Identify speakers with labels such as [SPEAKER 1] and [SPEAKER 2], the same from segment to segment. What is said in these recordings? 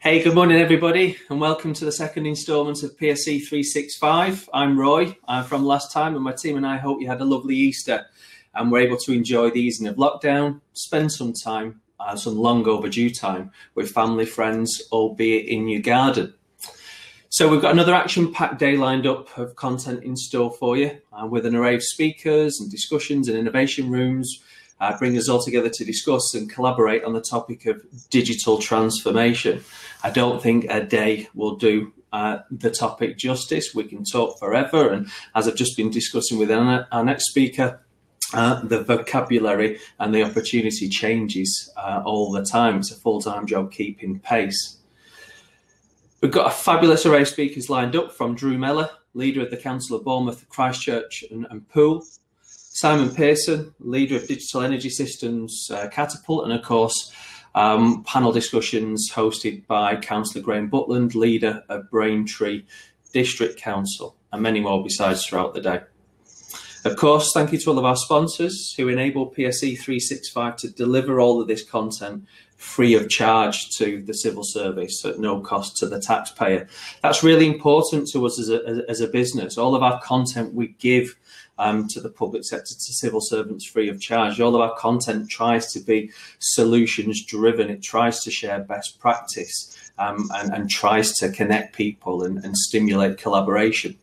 [SPEAKER 1] Hey, good morning, everybody, and welcome to the second instalment of PSE 365. I'm Roy. I'm from last time, and my team and I hope you had a lovely Easter and were able to enjoy the easing of lockdown, spend some time, some long overdue time, with family, friends, albeit in your garden. So we've got another action-packed day lined up of content in store for you, with an array of speakers and discussions and innovation rooms, bring us all together to discuss and collaborate on the topic of digital transformation. I don't think a day will do the topic justice. We can talk forever, and as I've just been discussing with our next speaker, the vocabulary and the opportunity changes all the time. It's a full-time job keeping pace. We've got a fabulous array of speakers lined up, from Drew Mellor, leader of the Council of Bournemouth, Christchurch and Poole, Simon Pearson, leader of Digital Energy Systems, Catapult, and of course, panel discussions hosted by Councillor Graham Butland, leader of Braintree District Council, and many more besides throughout the day. Of course, thank you to all of our sponsors who enable PSE 365 to deliver all of this content free of charge to the civil service at no cost to the taxpayer. That's really important to us as a business. All of our content we give to the public sector, to civil servants, free of charge. All of our content tries to be solutions driven. It tries to share best practice and tries to connect people and stimulate collaboration.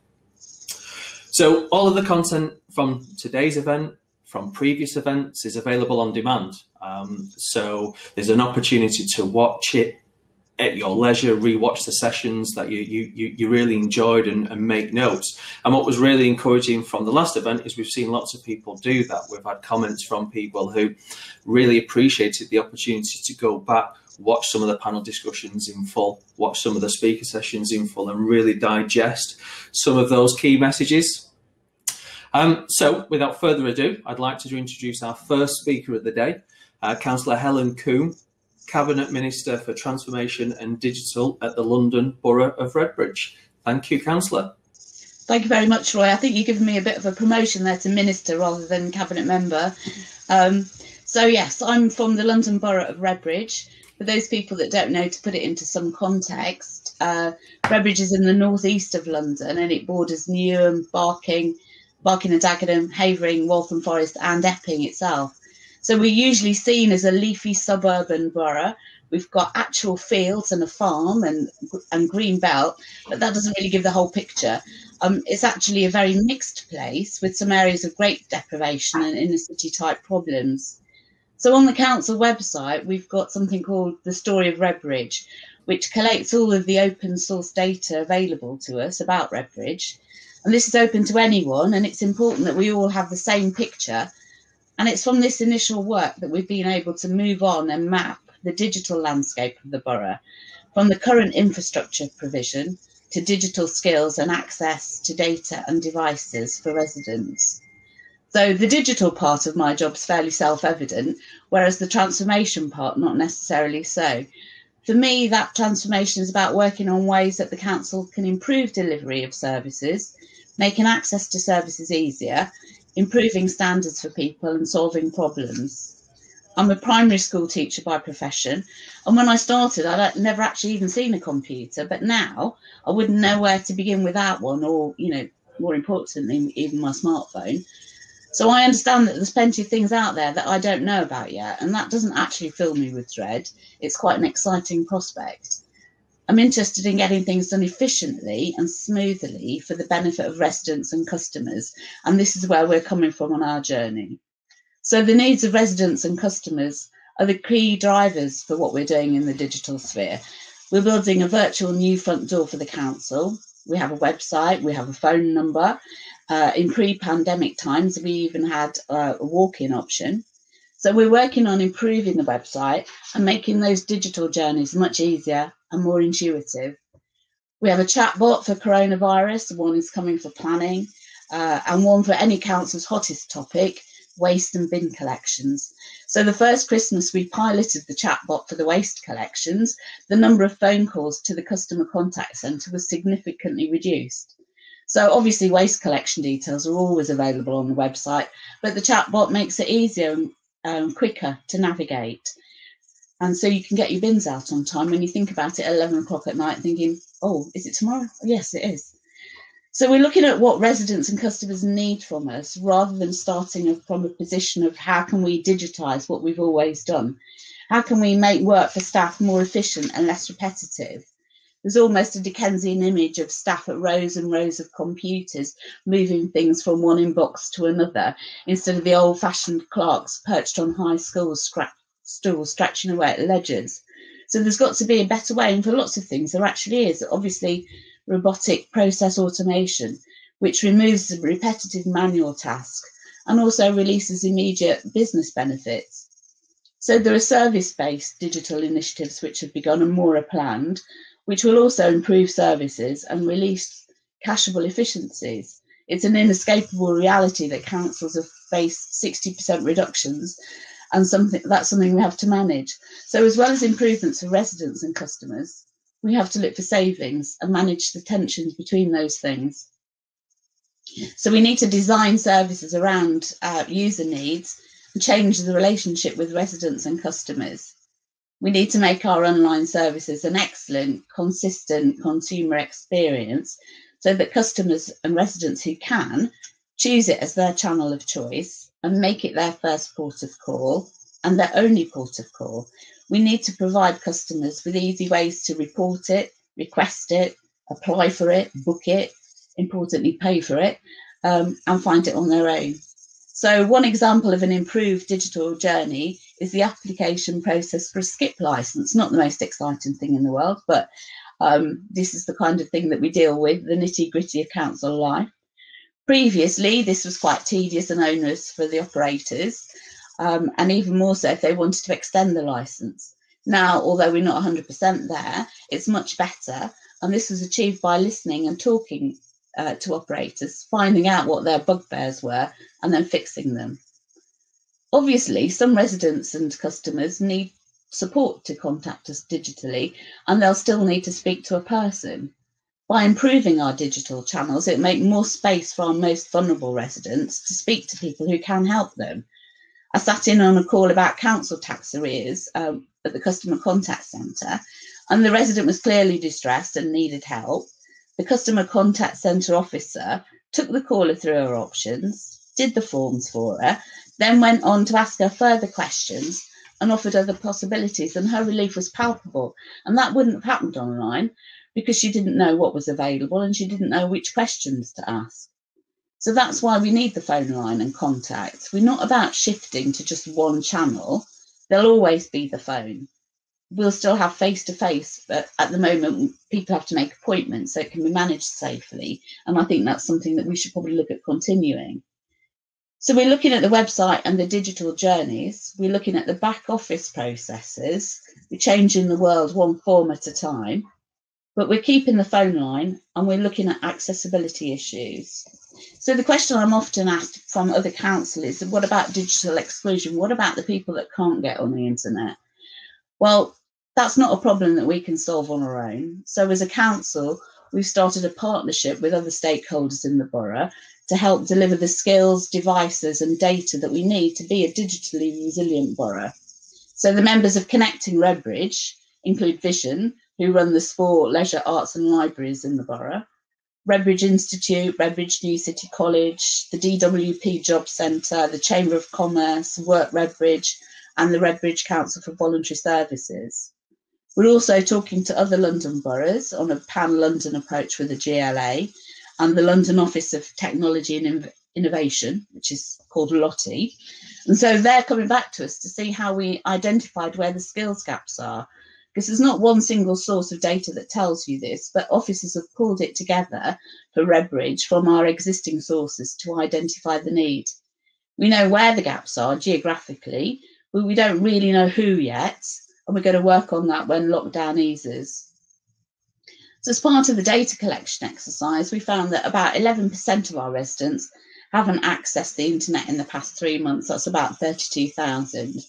[SPEAKER 1] So all of the content from today's event, from previous events, is available on demand. So there's an opportunity to watch it at your leisure, rewatch the sessions that you really enjoyed and make notes. And what was really encouraging from the last event is we've seen lots of people do that. We've had comments from people who really appreciated the opportunity to go back, watch some of the panel discussions in full, watch some of the speaker sessions in full, and really digest some of those key messages. So without further ado, I'd like to introduce our first speaker of the day, Councillor Helen Coomb, Cabinet Minister for Transformation and Digital at the London Borough of Redbridge. Thank you, Councillor.
[SPEAKER 2] Thank you very much, Roy. I think you've given me a bit of a promotion there to Minister rather than Cabinet Member. So yes, I'm from the London Borough of Redbridge. For those people that don't know, to put it into some context, Redbridge is in the northeast of London, and it borders Newham, Barking and Dagenham, Havering, Waltham Forest and Epping itself. So we're usually seen as a leafy suburban borough. We've got actual fields and a farm and green belt, but that doesn't really give the whole picture. It's actually a very mixed place with some areas of great deprivation and inner city type problems. So on the council website, we've got something called the Story of Redbridge, which collates all of the open source data available to us about Redbridge. And this is open to anyone, and it's important that we all have the same picture. And it's from this initial work that we've been able to move on and map the digital landscape of the borough, from the current infrastructure provision to digital skills and access to data and devices for residents. So the digital part of my job is fairly self-evident, whereas the transformation part, not necessarily so. For me, that transformation is about working on ways that the council can improve delivery of services, making access to services easier, improving standards for people and solving problems. I'm a primary school teacher by profession, and when I started, I'd never actually even seen a computer, but now I wouldn't know where to begin without one, or, more importantly, even my smartphone. So I understand that there's plenty of things out there that I don't know about yet, and that doesn't actually fill me with dread. It's quite an exciting prospect. I'm interested in getting things done efficiently and smoothly for the benefit of residents and customers, and this is where we're coming from on our journey. So the needs of residents and customers are the key drivers for what we're doing in the digital sphere. We're building a virtual new front door for the council. We have a website, we have a phone number. In pre-pandemic times, we even had a walk-in option. So we're working on improving the website and making those digital journeys much easier and more intuitive. We have a chatbot for coronavirus, one is coming for planning, and one for any council's hottest topic, waste and bin collections. So the first Christmas we piloted the chatbot for the waste collections, the number of phone calls to the customer contact centre was significantly reduced. So obviously waste collection details are always available on the website, but the chatbot makes it easier and quicker to navigate. And so you can get your bins out on time when you think about it at 11 o'clock at night, thinking, oh, is it tomorrow? Yes, it is. So we're looking at what residents and customers need from us, rather than starting from a position of how can we digitise what we've always done? How can we make work for staff more efficient and less repetitive? There's almost a Dickensian image of staff at rows and rows of computers moving things from one inbox to another, instead of the old-fashioned clerks perched on high stools scratching away at ledgers. So there's got to be a better way, and for lots of things there actually is. Obviously, robotic process automation, which removes the repetitive manual task and also releases immediate business benefits. So there are service-based digital initiatives which have begun and more are planned, which will also improve services and release cashable efficiencies. It's an inescapable reality that councils have faced 60% reductions, and that's something we have to manage. So as well as improvements for residents and customers, we have to look for savings and manage the tensions between those things. So we need to design services around user needs and change the relationship with residents and customers. We need to make our online services an excellent, consistent consumer experience so that customers and residents who can choose it as their channel of choice and make it their first port of call and their only port of call. We need to provide customers with easy ways to report it, request it, apply for it, book it, importantly pay for it, and find it on their own. So one example of an improved digital journey is the application process for a skip license. Not the most exciting thing in the world, but this is the kind of thing that we deal with, the nitty-gritty of council life. Previously, this was quite tedious and onerous for the operators, and even more so if they wanted to extend the licence. Now, although we're not 100% there, it's much better, and this was achieved by listening and talking to operators, finding out what their bugbears were and then fixing them. Obviously, some residents and customers need support to contact us digitally, and they'll still need to speak to a person. By improving our digital channels, it makes more space for our most vulnerable residents to speak to people who can help them. I sat in on a call about council tax arrears at the customer contact centre, and the resident was clearly distressed and needed help. The customer contact centre officer took the caller through her options, did the forms for her, then went on to ask her further questions and offered other possibilities, and her relief was palpable. And that wouldn't have happened online because she didn't know what was available and she didn't know which questions to ask. So that's why we need the phone line and contact. We're not about shifting to just one channel. There'll always be the phone. We'll still have face-to-face, but at the moment, people have to make appointments so it can be managed safely. And I think that's something that we should probably look at continuing. So we're looking at the website and the digital journeys. We're looking at the back office processes. We're changing the world one form at a time, but we're keeping the phone line and we're looking at accessibility issues. So the question I'm often asked from other councils is, what about digital exclusion? What about the people that can't get on the internet? Well, that's not a problem that we can solve on our own. So as a council, we've started a partnership with other stakeholders in the borough to help deliver the skills, devices and data that we need to be a digitally resilient borough. So the members of Connecting Redbridge include Vision, who run the sport, leisure, arts and libraries in the borough, Redbridge Institute, Redbridge New City College, the DWP Job Centre, the Chamber of Commerce, Work Redbridge, and the Redbridge Council for Voluntary Services. We're also talking to other London boroughs on a pan-London approach with the GLA and the London Office of Technology and Innovation, which is called LOTI. And so they're coming back to us to see how we identified where the skills gaps are, because there's not one single source of data that tells you this, but officers have pulled it together for Redbridge from our existing sources to identify the need. We know where the gaps are geographically, but we don't really know who yet, and we're going to work on that when lockdown eases. So as part of the data collection exercise, we found that about 11% of our residents haven't accessed the internet in the past 3 months. That's about 32,000.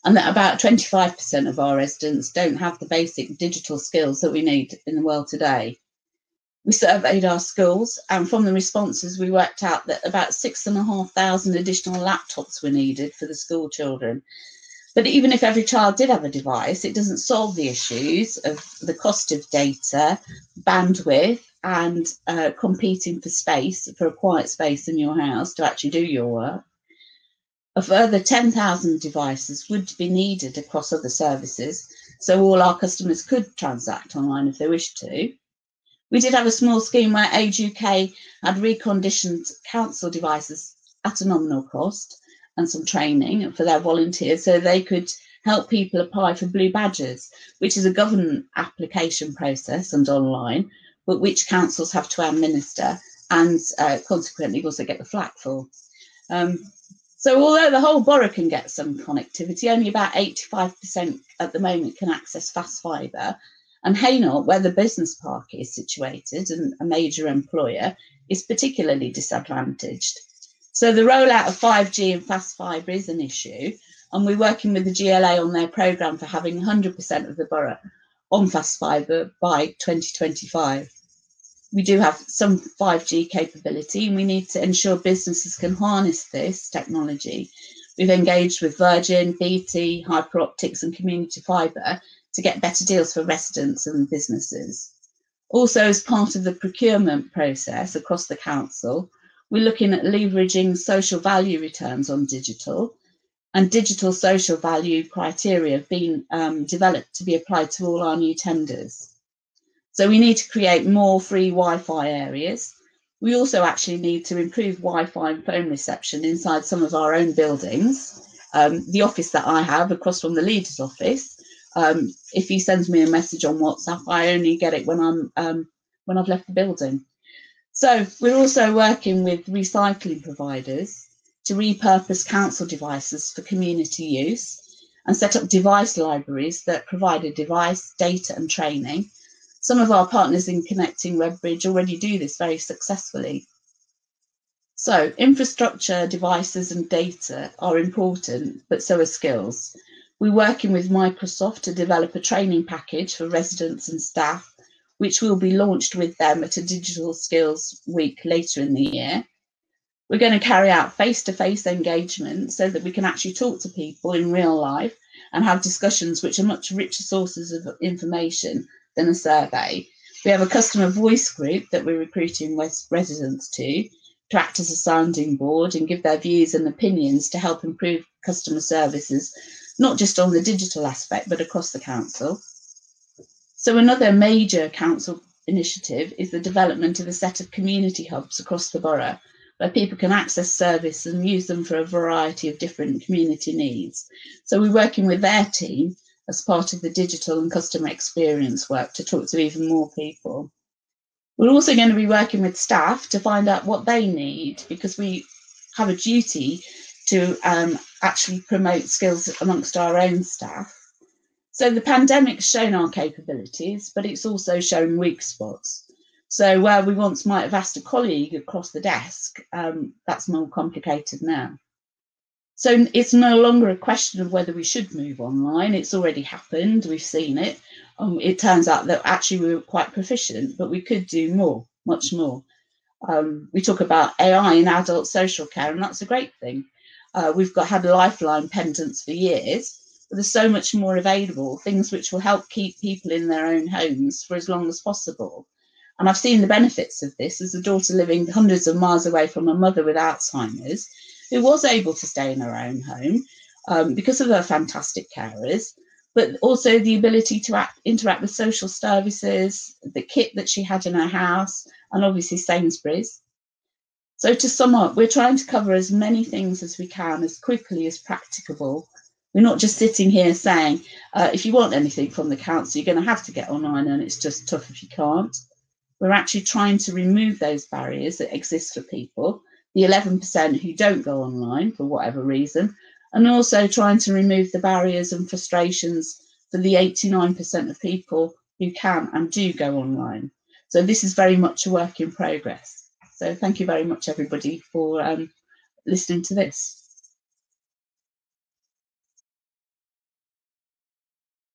[SPEAKER 2] And that about 25% of our residents don't have the basic digital skills that we need in the world today. We surveyed our schools, and from the responses, we worked out that about 6,500 additional laptops were needed for the school children. But even if every child did have a device, it doesn't solve the issues of the cost of data, bandwidth, and competing for space, for a quiet space in your house to actually do your work. A further 10,000 devices would be needed across other services, so all our customers could transact online if they wished to. We did have a small scheme where Age UK had reconditioned council devices at a nominal cost and some training for their volunteers so they could help people apply for blue badges, which is a government application process and online, but which councils have to administer and consequently also get the flak for. So although the whole borough can get some connectivity, only about 85% at the moment can access fast fibre. And Hainault, where the business park is situated and a major employer, is particularly disadvantaged. So the rollout of 5G and fast fibre is an issue, and we're working with the GLA on their programme for having 100% of the borough on fast fibre by 2025. We do have some 5G capability, and we need to ensure businesses can harness this technology. We've engaged with Virgin, BT, Hyperoptics and Community Fibre to get better deals for residents and businesses. Also, as part of the procurement process across the council, we're looking at leveraging social value returns on digital, and digital social value criteria have been developed to be applied to all our new tenders. So we need to create more free Wi-Fi areas. We also actually need to improve Wi-Fi and phone reception inside some of our own buildings. The office that I have across from the leader's office, if he sends me a message on WhatsApp, I only get it when I've left the building. So we're also working with recycling providers to repurpose council devices for community use and set up device libraries that provide a device, data and training. Some of our partners in Connecting Redbridge already do this very successfully. So infrastructure, devices and data are important, but so are skills. We're working with Microsoft to develop a training package for residents and staff, which will be launched with them at a Digital Skills Week later in the year. We're going to carry out face-to-face engagement so that we can actually talk to people in real life and have discussions which are much richer sources of information than a survey. We have a customer voice group that we're recruiting residents to act as a sounding board and give their views and opinions to help improve customer services, not just on the digital aspect, but across the council. So another major council initiative is the development of a set of community hubs across the borough, where people can access service and use them for a variety of different community needs. So we're working with their team as part of the digital and customer experience work to talk to even more people. We're also going to be working with staff to find out what they need, because we have a duty to actually promote skills amongst our own staff. So the pandemic's shown our capabilities, but it's also shown weak spots. So where we once might have asked a colleague across the desk, that's more complicated now. So it's no longer a question of whether we should move online. It's already happened. We've seen it. It turns out that actually we were quite proficient, but we could do more, much more. We talk about AI in adult social care, and that's a great thing. We've had Lifeline pendants for years, but there's so much more available, things which will help keep people in their own homes for as long as possible. And I've seen the benefits of this as a daughter living hundreds of miles away from a mother with Alzheimer's, who was able to stay in her own home because of her fantastic carers, but also the ability to interact with social services, the kit that she had in her house, and obviously Sainsbury's. So to sum up, we're trying to cover as many things as we can as quickly as practicable. We're not just sitting here saying, if you want anything from the council, you're going to have to get online, and it's just tough if you can't. We're actually trying to remove those barriers that exist for people, the 11% who don't go online for whatever reason, and also trying to remove the barriers and frustrations for the 89% of people who can and do go online. So this is very much a work in progress. So thank you very much, everybody, for listening to this.